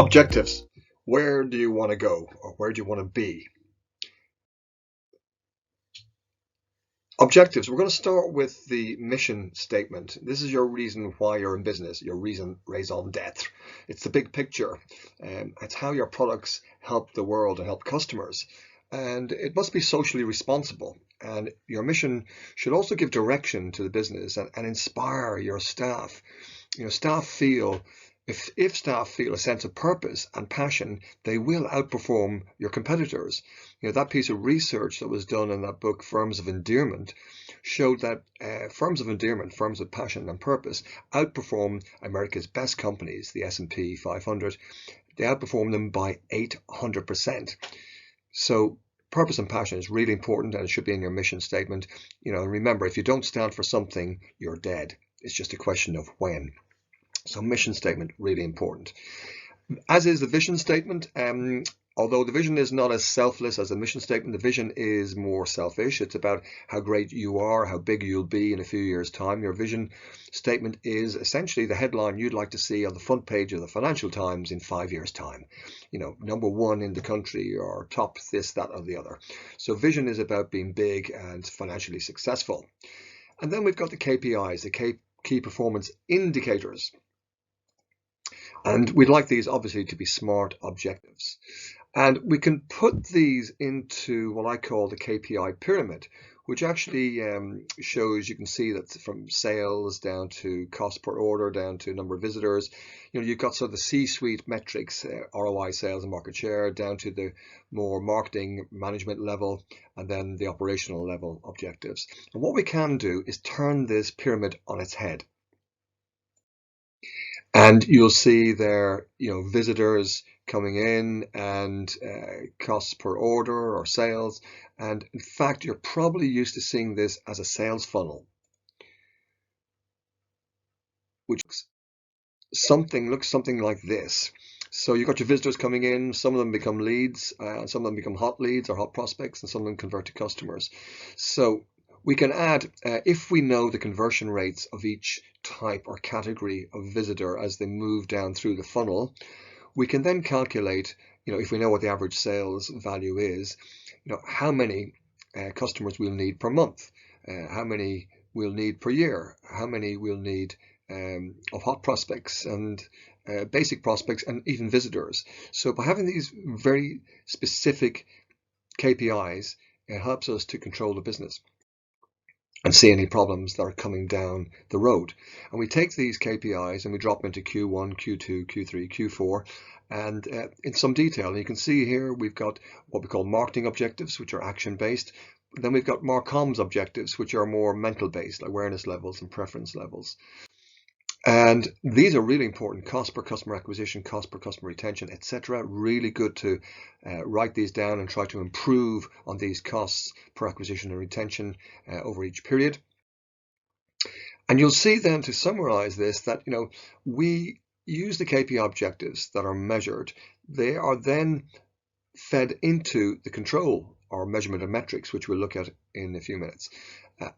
Objectives. Where do you want to go, or where do you want to be? Objectives. We're going to start with the mission statement. This is your reason why you're in business, your raison d'être. It's the big picture. It's how your products help the world and help customers. And it must be socially responsible. And your mission should also give direction to the business and inspire your staff. Staff feel if staff feel a sense of purpose and passion, they will outperform your competitors. That piece of research that was done in that book, Firms of Endearment, showed that firms of endearment, firms with passion and purpose, outperform America's best companies, the S&P 500. They outperform them by 800%. So purpose and passion is really important, and it should be in your mission statement. Remember, if you don't stand for something, you're dead. It's just a question of when. So mission statement, really important. As is the vision statement. Although the vision is not as selfless as the mission statement, the vision is more selfish. It's about how great you are, how big you'll be in a few years' time. Your vision statement is essentially the headline you'd like to see on the front page of the Financial Times in 5 years' time. Number one in the country, or top this, that, or the other. So vision is about being big and financially successful. And then we've got the KPIs, the key performance indicators. And we'd like these obviously to be SMART objectives. And we can put these into what I call the KPI pyramid, which actually shows, you can see that from sales down to cost per order, down to number of visitors, you've got sort of the C-suite metrics, ROI, sales and market share, down to the more marketing management level, and then the operational level objectives. And what we can do is turn this pyramid on its head. And you'll see there, visitors coming in and costs per order or sales. And in fact, you're probably used to seeing this as a sales funnel, which looks something like this. So you've got your visitors coming in, some of them become leads, and some of them become hot leads or hot prospects, and some of them convert to customers. So we can add, if we know the conversion rates of each type or category of visitor as they move down through the funnel, we can then calculate, if we know what the average sales value is, how many customers we'll need per month, how many we'll need per year, how many we'll need of hot prospects and basic prospects and even visitors. So by having these very specific KPIs, it helps us to control the business and see any problems that are coming down the road. And we take these KPIs and we drop into Q1, Q2, Q3, Q4, and in some detail. And you can see here we've got what we call marketing objectives, which are action-based. Then we've got more comms objectives, which are more mental-based, like awareness levels and preference levels. And these are really important: cost per customer acquisition, cost per customer retention, etc. Really good to write these down and try to improve on these costs per acquisition and retention over each period. And you'll see then, to summarize this, that we use the KPI objectives that are measured. They are then fed into the control or measurement of metrics, which we'll look at in a few minutes.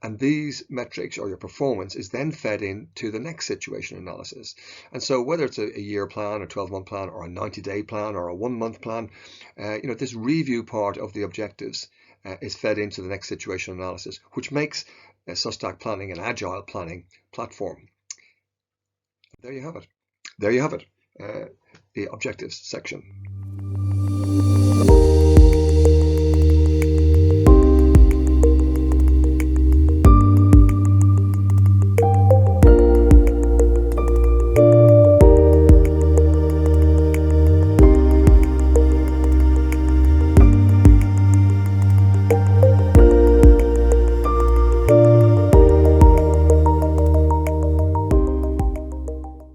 And these metrics, or your performance, is then fed into the next situation analysis. And so whether it's a year plan, a 12-month plan, or a 90-day plan, or a 1-month plan, this review part of the objectives is fed into the next situation analysis, which makes SOSTAC planning an agile planning platform. There you have it. The objectives section.